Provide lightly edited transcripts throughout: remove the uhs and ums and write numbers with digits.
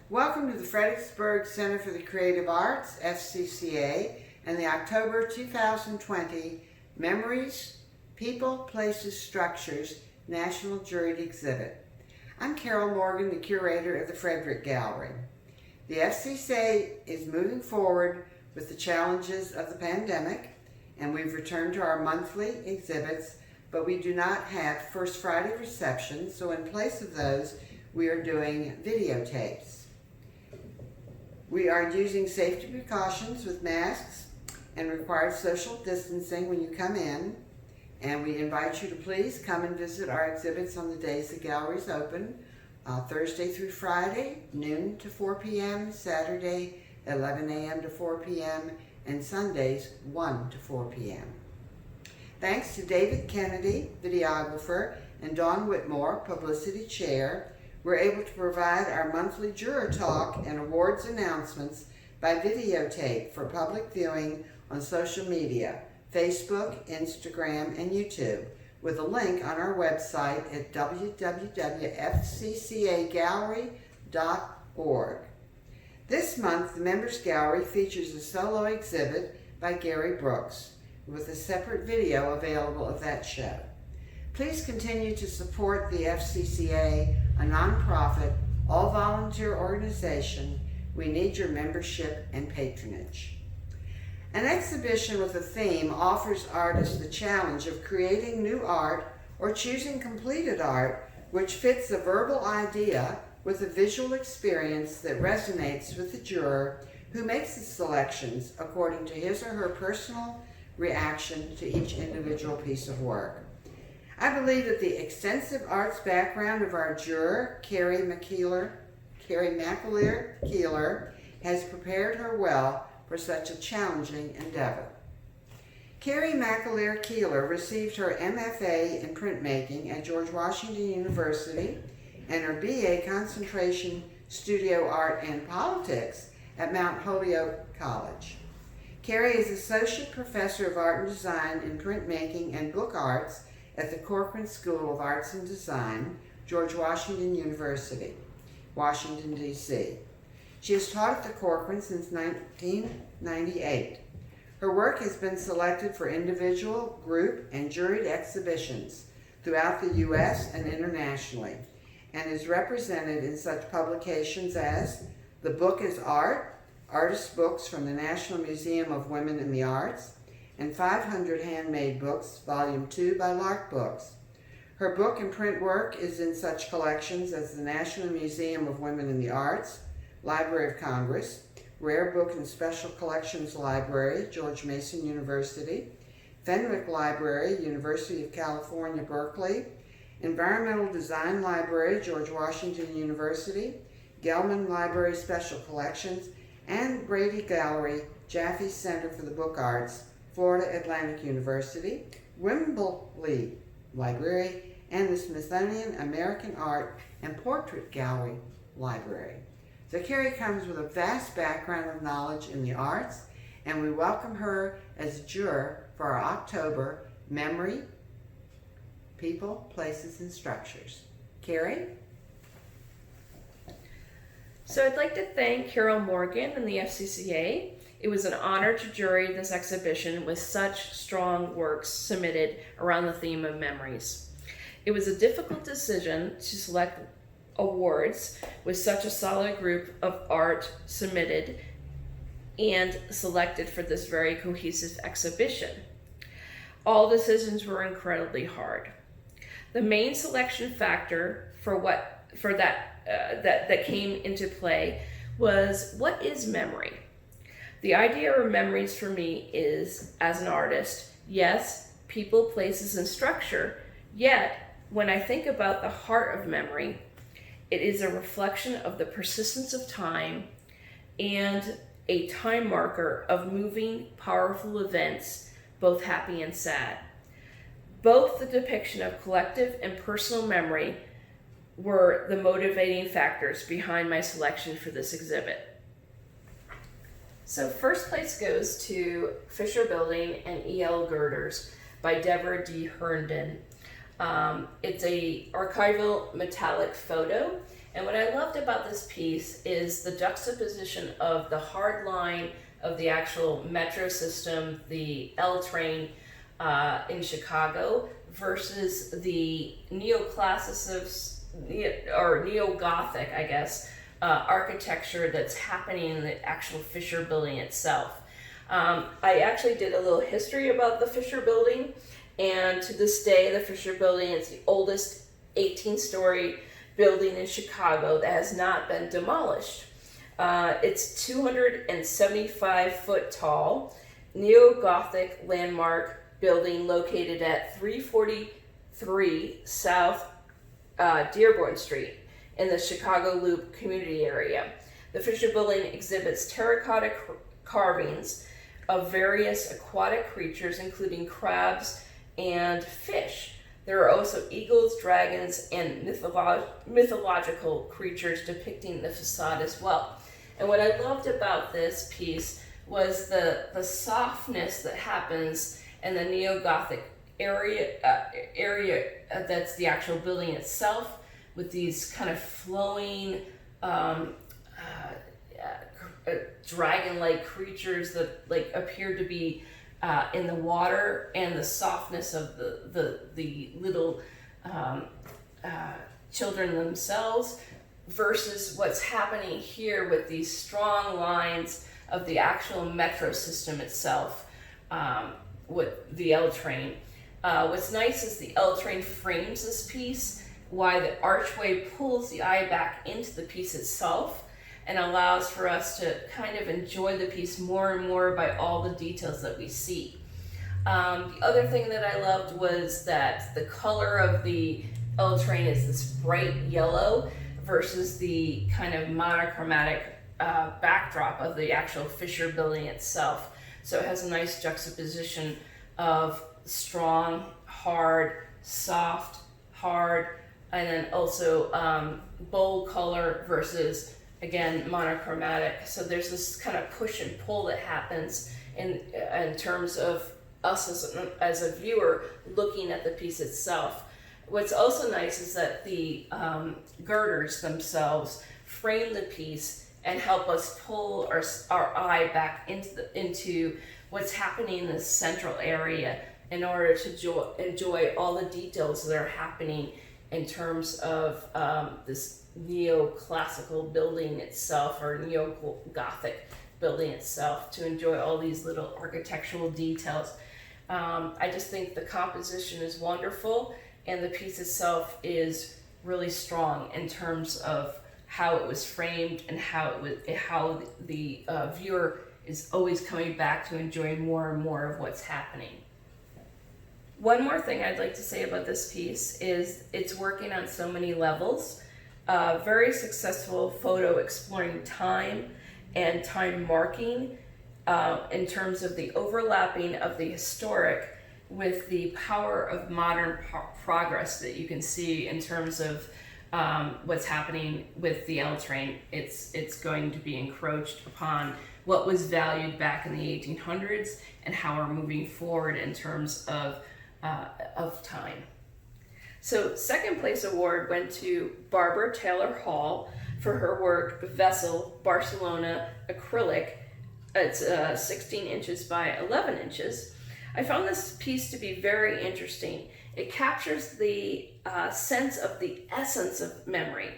Welcome to the Fredericksburg Center for the Creative Arts, FCCA, and the October 2020 Memories, People, Places, Structures National Juried Exhibit. I'm Carol Morgan, the curator of the Frederick Gallery. The FCCA is moving forward with the challenges of the pandemic, and we've returned to our monthly exhibits, but we do not have First Friday receptions, so in place of those, we are doing videotapes. We are using safety precautions with masks and required social distancing when you come in, and we invite you to please come and visit our exhibits on the days the gallery is open, Thursday through Friday, noon to 4 p.m., Saturday, 11 a.m. to 4 p.m., and Sundays, 1 to 4 p.m. Thanks to David Kennedy, videographer, and Dawn Whitmore, publicity chair, we're able to provide our monthly juror talk and awards announcements by videotape for public viewing on social media, Facebook, Instagram, and YouTube, with a link on our website at www.fccagallery.org. This month, the Members Gallery features a solo exhibit by Gary Brooks, with a separate video available of that show. Please continue to support the FCCA, a nonprofit, all-volunteer organization. We need your membership and patronage. An exhibition with a theme offers artists the challenge of creating new art or choosing completed art which fits a verbal idea with a visual experience that resonates with the juror who makes the selections according to his or her personal reaction to each individual piece of work. I believe that the extensive arts background of our juror, Kerry McAleer-Keeler, has prepared her well for such a challenging endeavor. Kerry McAleer-Keeler received her MFA in printmaking at George Washington University and her BA concentration studio art and politics at Mount Holyoke College. Kerry is Associate Professor of Art and Design in Printmaking and Book Arts at the Corcoran School of Arts and Design, George Washington University, Washington, D.C. She has taught at the Corcoran since 1998. Her work has been selected for individual, group, and juried exhibitions throughout the U.S. and internationally, and is represented in such publications as The Book is Art, Artist Books from the National Museum of Women in the Arts, and 500 Handmade Books, Volume 2 by Lark Books. Her book and print work is in such collections as the National Museum of Women in the Arts, Library of Congress, Rare Book and Special Collections Library, George Mason University, Fenwick Library, University of California, Berkeley, Environmental Design Library, George Washington University, Gelman Library Special Collections, and Brady Gallery, Jaffe Center for the Book Arts, Florida Atlantic University, Wimbley Library, and the Smithsonian American Art and Portrait Gallery Library. So Kerry comes with a vast background of knowledge in the arts, and we welcome her as a juror for our October Memory, People, Places, and Structures. Kerry? So I'd like to thank Carol Morgan and the FCCA. It was an honor to jury this exhibition with such strong works submitted around the theme of memories. It was a difficult decision to select awards with such a solid group of art submitted and selected for this very cohesive exhibition. All decisions were incredibly hard. The main selection factor that came into play was, what is memory? The idea of memories for me is, as an artist, yes, people, places, and structure, yet when I think about the heart of memory, it is a reflection of the persistence of time and a time marker of moving, powerful events, both happy and sad. Both the depiction of collective and personal memory were the motivating factors behind my selection for this exhibit. So first place goes to Fisher Building and E.L. Girders by Deborah D. Herndon. It's a archival metallic photo, And what I loved about this piece is the juxtaposition of the hard line of the actual metro system, the L train in Chicago, versus the neoclassicist or neo-Gothic, I guess, architecture that's happening in the actual Fisher Building itself. I actually did a little history about the Fisher Building, and to this day, the Fisher Building is the oldest 18-story building in Chicago that has not been demolished. It's 275 foot tall, neo-Gothic landmark building located at 343 South Dearborn Street in the Chicago Loop community area. The Fisher Building exhibits terracotta carvings of various aquatic creatures, including crabs and fish. There are also eagles, dragons, and mythological creatures depicting the facade as well. And what I loved about this piece was the softness that happens in the neo-Gothic area that's the actual building itself, with these kind of flowing dragon-like creatures that like appear to be in the water, and the softness of the little children themselves, versus what's happening here with these strong lines of the actual metro system itself, with the L train. What's nice is the L train frames this piece, why the archway pulls the eye back into the piece itself and allows for us to kind of enjoy the piece more and more by all the details that we see. The other thing that I loved was that the color of the L train is this bright yellow versus the kind of monochromatic backdrop of the actual Fisher Building itself. So it has a nice juxtaposition of strong, hard, soft, hard, and then also bold color versus, again, monochromatic. So there's this kind of push and pull that happens in terms of us as a viewer looking at the piece itself. What's also nice is that the girders themselves frame the piece and help us pull our eye back into what's happening in this central area in order to enjoy all the details that are happening in terms of this neoclassical building itself, or neo-Gothic building itself, to enjoy all these little architectural details. I just think the composition is wonderful, and the piece itself is really strong in terms of how it was framed and how the viewer is always coming back to enjoy more and more of what's happening. One more thing I'd like to say about this piece is it's working on so many levels. Very successful photo exploring time and time marking in terms of the overlapping of the historic with the power of modern progress that you can see in terms of what's happening with the L train. It's going to be encroached upon what was valued back in the 1800s and how we're moving forward in terms of time. So second place award went to Barbara Taylor Hall for her work Vessel Barcelona acrylic. It's 16 inches by 11 inches. I found this piece to be very interesting. It captures the sense of the essence of memory.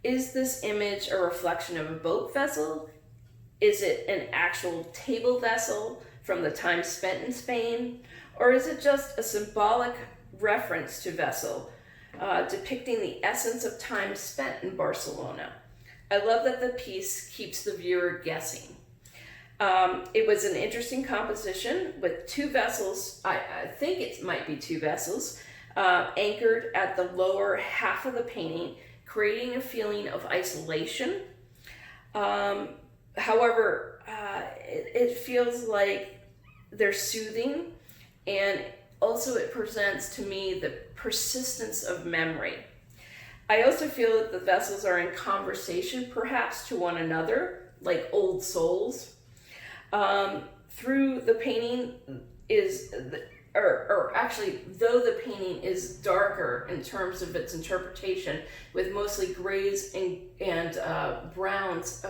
Is this image a reflection of a boat vessel? Is it an actual table vessel from the time spent in Spain? Or is it just a symbolic reference to vessel, depicting the essence of time spent in Barcelona? I love that the piece keeps the viewer guessing. It was an interesting composition with two vessels, I think it might be two vessels, anchored at the lower half of the painting, creating a feeling of isolation. However, it feels like they're soothing, and also it presents to me the persistence of memory. I also feel that the vessels are in conversation perhaps to one another, like old souls. Through the painting is or actually, though the painting is darker in terms of its interpretation, with mostly grays and browns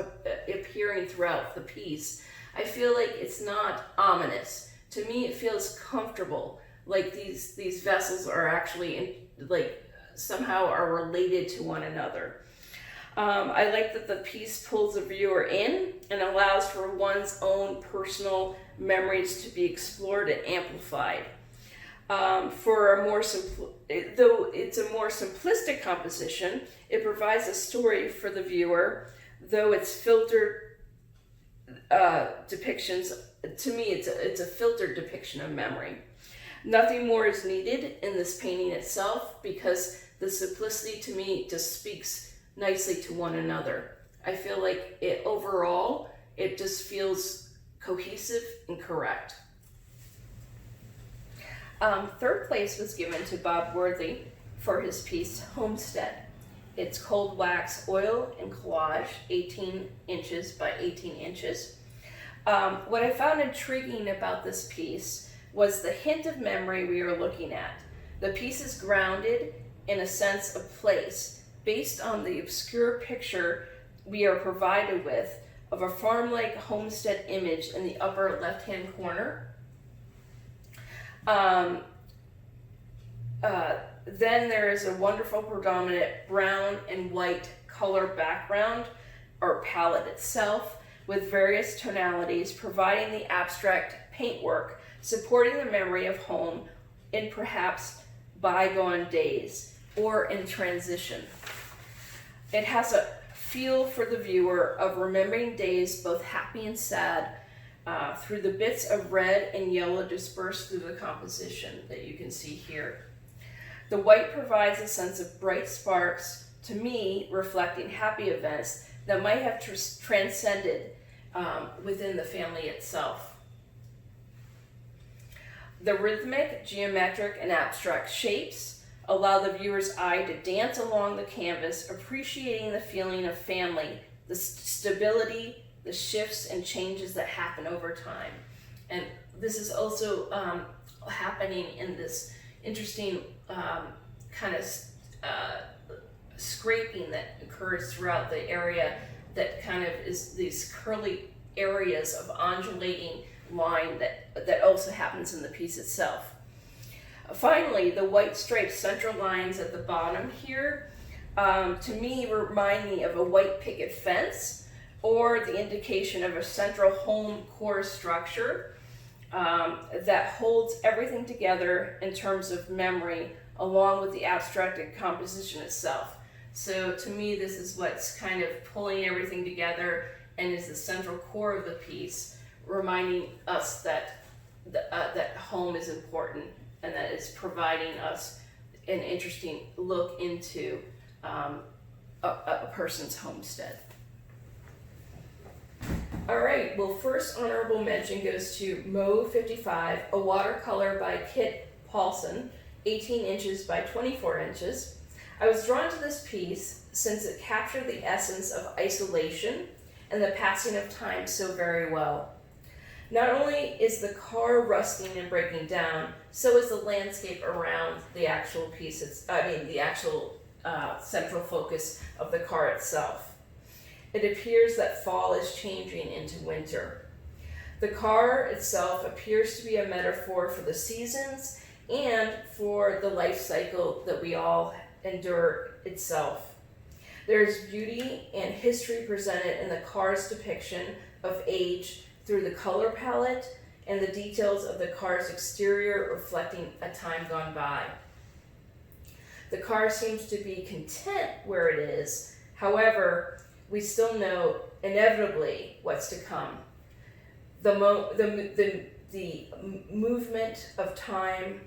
appearing throughout the piece, I feel like it's not ominous. To me, it feels comfortable, like these vessels are actually somehow are related to one another. I like that the piece pulls the viewer in and allows for one's own personal memories to be explored and amplified. Though it's a more simplistic composition, it provides a story for the viewer, though it's filtered depictions. To me, it's a filtered depiction of memory. Nothing more is needed in this painting itself, because the simplicity to me just speaks nicely to one another. I feel like it just feels cohesive and correct. Third place was given to Bob Worthy for his piece Homestead. It's cold wax oil and collage, 18 inches by 18 inches. What I found intriguing about this piece was the hint of memory we are looking at. The piece is grounded in a sense of place, based on the obscure picture we are provided with of a farm-like homestead image in the upper left-hand corner. Then there is a wonderful predominant brown and white color background, or palette itself, with various tonalities, providing the abstract paintwork, supporting the memory of home in perhaps bygone days or in transition. It has a feel for the viewer of remembering days both happy and sad, through the bits of red and yellow dispersed through the composition that you can see here. The white provides a sense of bright sparks, to me, reflecting happy events that might have transcended within the family itself. The rhythmic, geometric, and abstract shapes allow the viewer's eye to dance along the canvas, appreciating the feeling of family, the stability, the shifts and changes that happen over time. And this is also happening in this interesting kind of scraping that occurs throughout the area, that kind of is these curly areas of undulating line that also happens in the piece itself. Finally, the white striped central lines at the bottom here, to me, remind me of a white picket fence, or the indication of a central home core structure that holds everything together in terms of memory, along with the abstracted composition itself. So to me, this is what's kind of pulling everything together and is the central core of the piece, reminding us that that home is important and that it's providing us an interesting look into a person's homestead. All right, well, first honorable mention goes to Mauve 55, a watercolor by Kit Paulson, 18 inches by 24 inches. I was drawn to this piece since it captured the essence of isolation and the passing of time so very well. Not only is the car rusting and breaking down, so is the landscape around the actual piece, the actual central focus of the car itself. It appears that fall is changing into winter. The car itself appears to be a metaphor for the seasons and for the life cycle that we all endure itself. There's beauty and history presented in the car's depiction of age through the color palette and the details of the car's exterior reflecting a time gone by. The car seems to be content where it is. However, we still know inevitably what's to come. The movement of time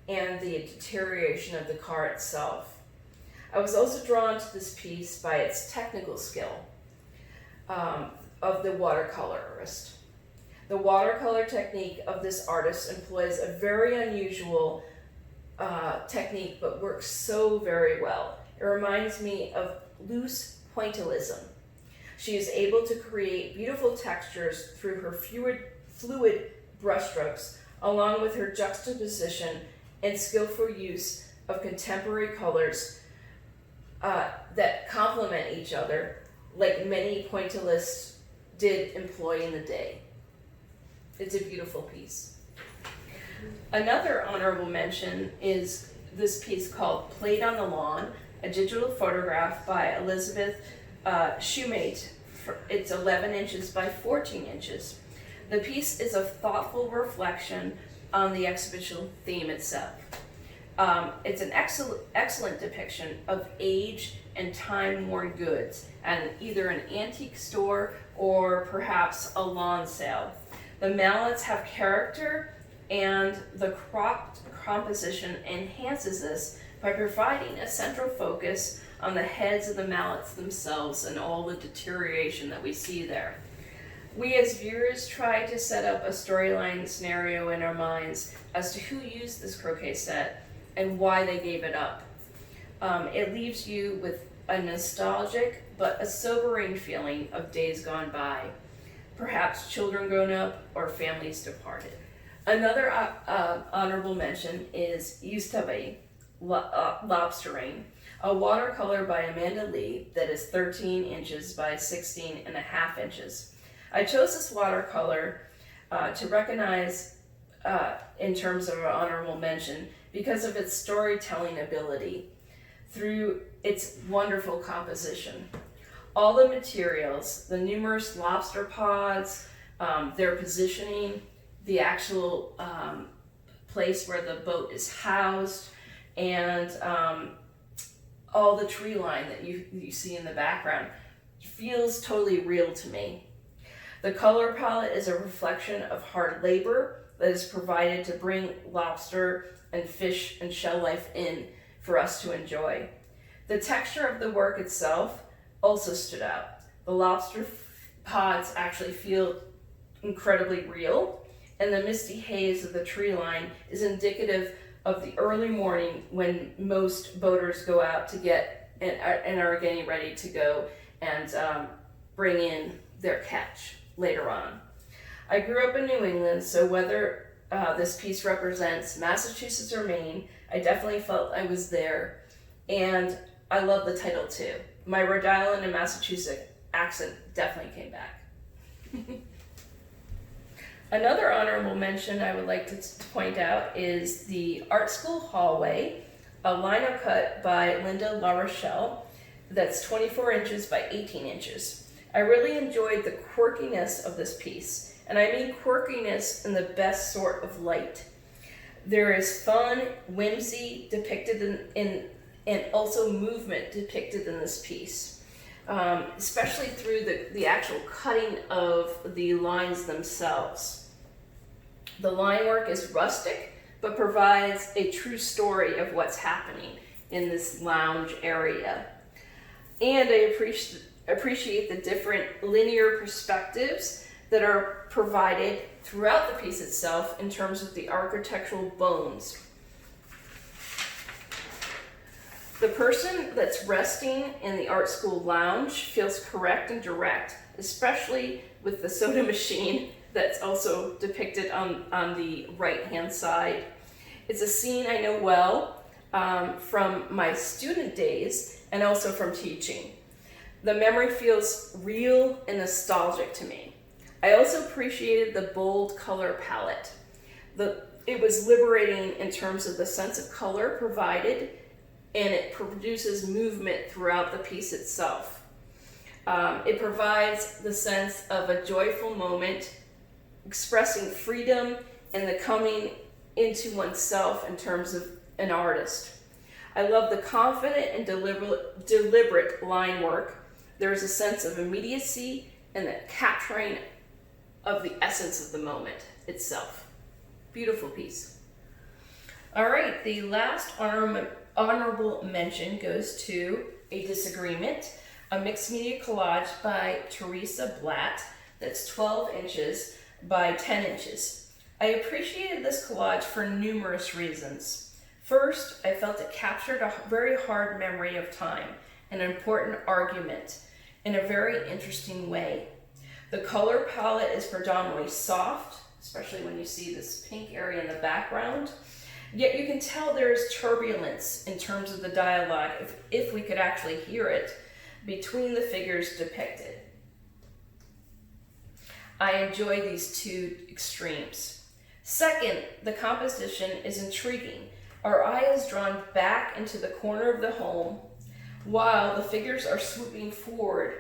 and the deterioration of the car itself. I was also drawn to this piece by its technical skill of the watercolorist. The watercolor technique of this artist employs a very unusual technique, but works so very well. It reminds me of loose pointillism. She is able to create beautiful textures through her fluid brushstrokes along with her juxtaposition and skillful use of contemporary colors that complement each other, like many pointillists did employ in the day. It's a beautiful piece. Another honorable mention is this piece called Played on the Lawn, a digital photograph by Elizabeth Shumate. It's 11 inches by 14 inches. The piece is a thoughtful reflection on the exhibition theme itself. It's an excellent depiction of age and time-worn goods at either an antique store or perhaps a lawn sale. The mallets have character, and the cropped composition enhances this by providing a central focus on the heads of the mallets themselves and all the deterioration that we see there. We as viewers try to set up a storyline scenario in our minds as to who used this croquet set and why they gave it up. It leaves you with a nostalgic but a sobering feeling of days gone by, perhaps children grown up or families departed. Another honorable mention is Ustave, Lobstering, a watercolor by Amanda Lee that is 13 inches by 16.5 inches. I chose this watercolor to recognize in terms of an honorable mention because of its storytelling ability through its wonderful composition. All the materials, the numerous lobster pods, their positioning, the actual place where the boat is housed, and all the tree line that you see in the background feels totally real to me. The color palette is a reflection of hard labor that is provided to bring lobster and fish and shell life in for us to enjoy. The texture of the work itself also stood out. The lobster pods actually feel incredibly real, and the misty haze of the tree line is indicative of the early morning when most boaters go out to get and are getting ready to go and bring in their catch later on. I grew up in New England, so whether this piece represents Massachusetts or Maine, I definitely felt I was there, and I love the title too. My Rhode Island and Massachusetts accent definitely came back. Another honorable mention I would like to point out is the Art School Hallway, a lino cut by Larochelle that's 24 inches by 18 inches. I really enjoyed the quirkiness of this piece, and I mean quirkiness in the best sort of light. There is fun, whimsy depicted and also movement depicted in this piece, especially through the actual cutting of the lines themselves. The line work is rustic, but provides a true story of what's happening in this lounge area. And I appreciate the different linear perspectives that are provided throughout the piece itself in terms of the architectural bones. The person that's resting in the art school lounge feels correct and direct, especially with the soda machine that's also depicted on the right-hand side. It's a scene I know well from my student days and also from teaching. The memory feels real and nostalgic to me. I also appreciated the bold color palette. It was liberating in terms of the sense of color provided, and it produces movement throughout the piece itself. It provides the sense of a joyful moment, expressing freedom and the coming into oneself in terms of an artist. I love the confident and deliberate line work. There is a sense of immediacy and the capturing of the essence of the moment itself. Beautiful piece. All right, the last honorable mention goes to A Disagreement, a mixed media collage by Teresa Blatt that's 12 inches by 10 inches. I appreciated this collage for numerous reasons. First, I felt it captured a very hard memory of time, an important argument, in a very interesting way. The color palette is predominantly soft, especially when you see this pink area in the background. Yet you can tell there's turbulence in terms of the dialogue, if we could actually hear it, between the figures depicted. I enjoy these two extremes. Second, the composition is intriguing. Our eye is drawn back into the corner of the home while the figures are swooping forward.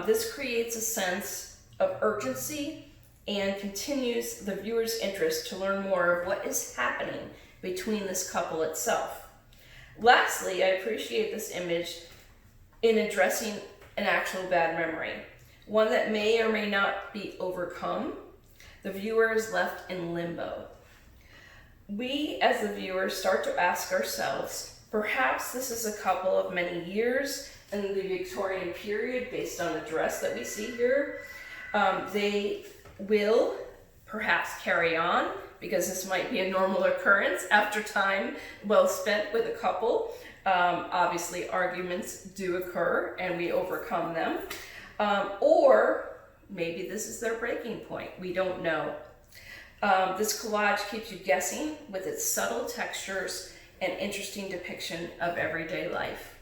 This creates a sense of urgency and continues the viewer's interest to learn more of what is happening between this couple itself. Lastly, I appreciate this image in addressing an actual bad memory, one that may or may not be overcome. The viewer is left in limbo. We, as the viewer, start to ask ourselves, perhaps this is a couple of many years in the Victorian period based on the dress that we see here. They will perhaps carry on, because this might be a normal occurrence after time well spent with a couple. Obviously, arguments do occur and we overcome them. Or maybe this is their breaking point. We don't know. This collage keeps you guessing with its subtle textures and interesting depiction of everyday life.